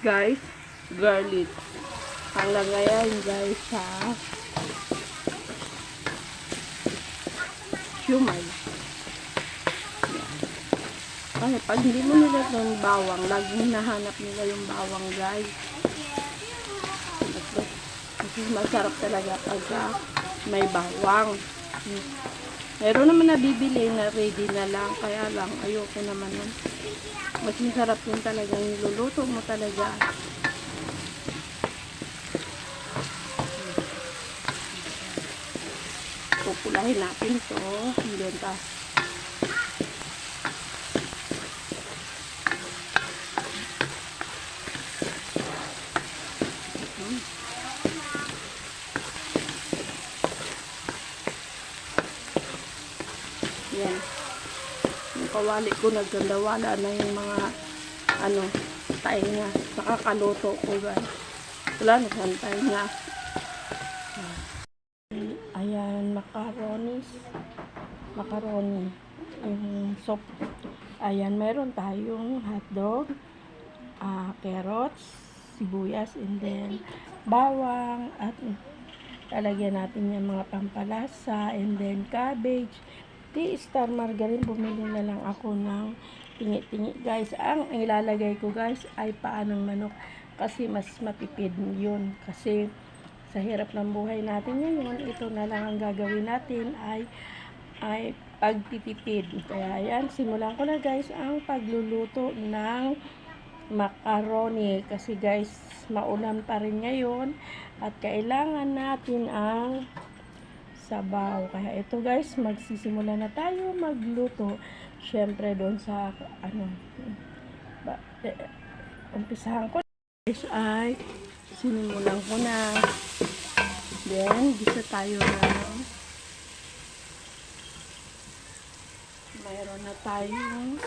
guys, garlic. Hanggang ngayon guys sa siumay. Kasi pag hindi mo nila yung bawang, laging hinahanap nila yung bawang guys. Kasi masarap talaga pag may bawang. Meron naman nabibili na ready na lang, kaya lang ayoko naman nun. Mas masarap yun talagang niluluto mo talaga. Pupulahin natin ito. Hindi ta. Yan. Yung kawali ko nagkandawala na yung mga tainga. Nakakaluto ko guys. Wala nagsantay nga. Ayan, macaroni. Yung soup. Ayan, meron tayong hotdog, carrots, sibuyas, and then bawang, at lalagyan natin yung mga pampalasa, and then cabbage, star margarine. Bumili na lang ako ng tingi-tingi guys. Ang ilalagay ko guys ay paa ng manok kasi mas matipid yun. Kasi sa hirap ng buhay natin ngayon, ito na lang ang gagawin natin ay pagtitipid. Kaya yan, simulan ko na guys ang pagluluto ng macaroni. Kasi guys, maulan pa rin ngayon at kailangan natin ang sabaw. Kaya ito guys, magsisimula na tayo magluto. Syempre doon sa umpisahan ko guys ay sinimulan ko na. Then, gisa tayo ng mayroon na tayong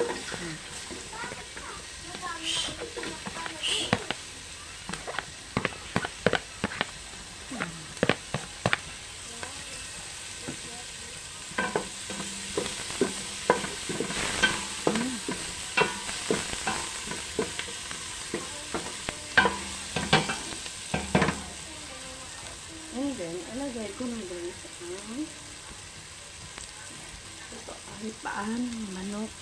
and then, alagay ko na guys ang ito ay paan ng manok.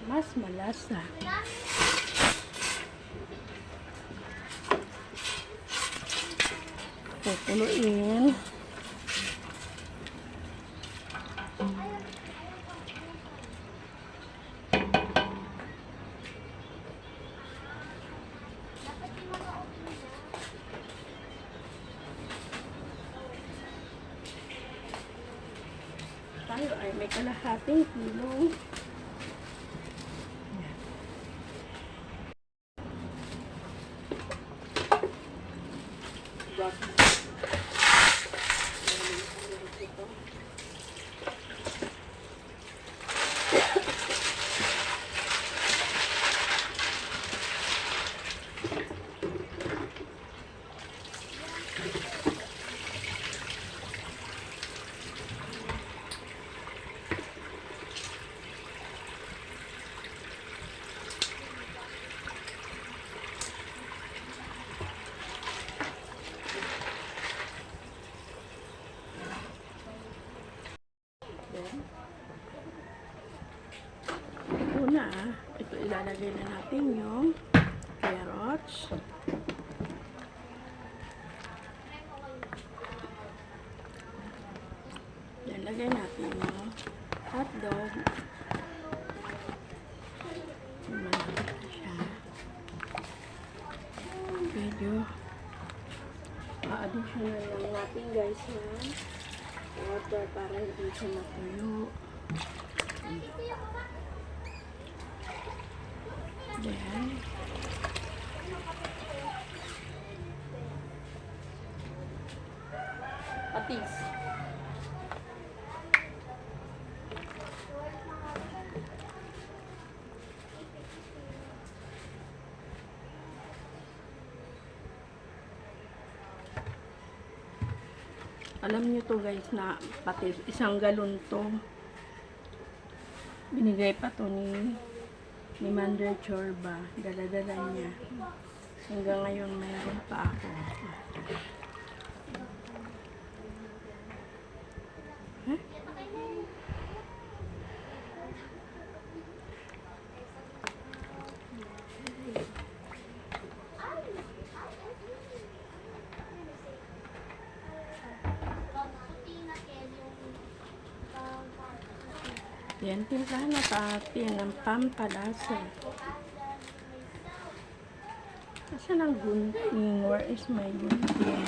Mas malasa. Pupuluin. Tayo ay may kalahating kilo. Ito ilalagay na natin yung carrots. Ilalagay natin yung hotdog. Malapit na siya. Medyo additional lang natin guys ng water para hindi siya matuyo. Then, patis. Alam niyo to guys na patis, isang galon to. Binigay pa to ni Mander Chorba. Dala-dala niya. Hanggang ngayon mayroon pa ako. Huh? Yan, timplahan na natin ng pampalasa. Asan ang gunting? Where is my gunting?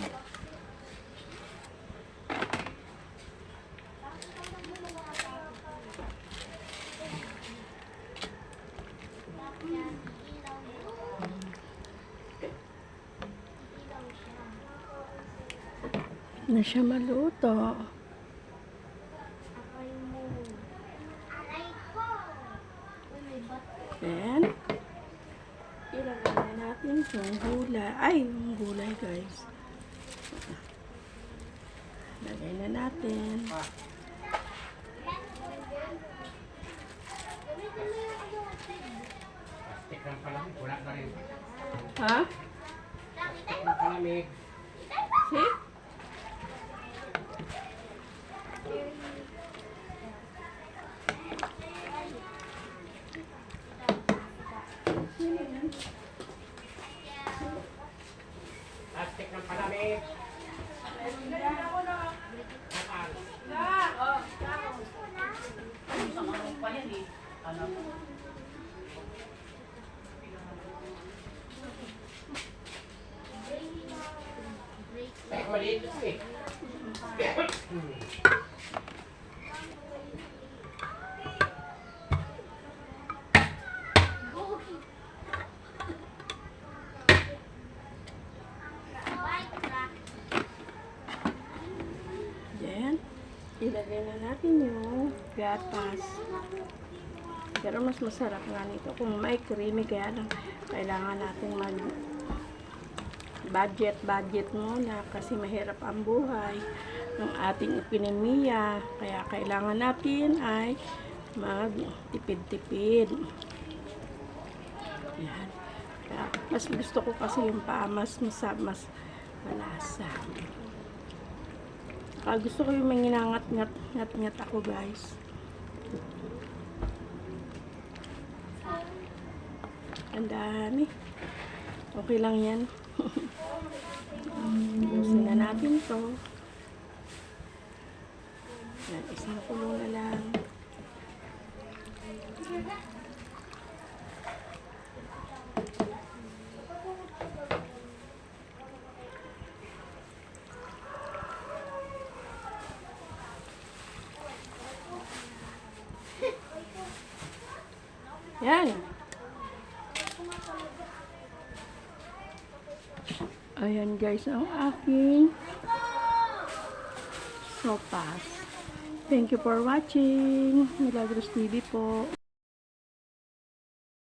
Na siya maluto. Then, ilagay na natin yung gulay. Ay, yung gulay guys. Lagay na natin. Plastic ng palamig, wala na rin. Ha? Plastic ng palamig. See? Plastic ng palamig. Ay, maliit ito eh. Then, ilagay na natin yung gatas. Pero mas masarap nga nito kung may creamy, kaya lang kailangan natin budget muna kasi mahirap ang buhay ng ating epidemya. Kaya kailangan natin ay magtipid-tipid. Yan. Kaya mas gusto ko kasi yung mas malasa. Kaya gusto ko yung manginangat-ngat ako guys. Ang dami. Okay lang yan. Gusto na natin to. Yan, isang kulo na lang. Yan. Ayan guys, ang aking sopas. Thank you for watching. Milagros TV po.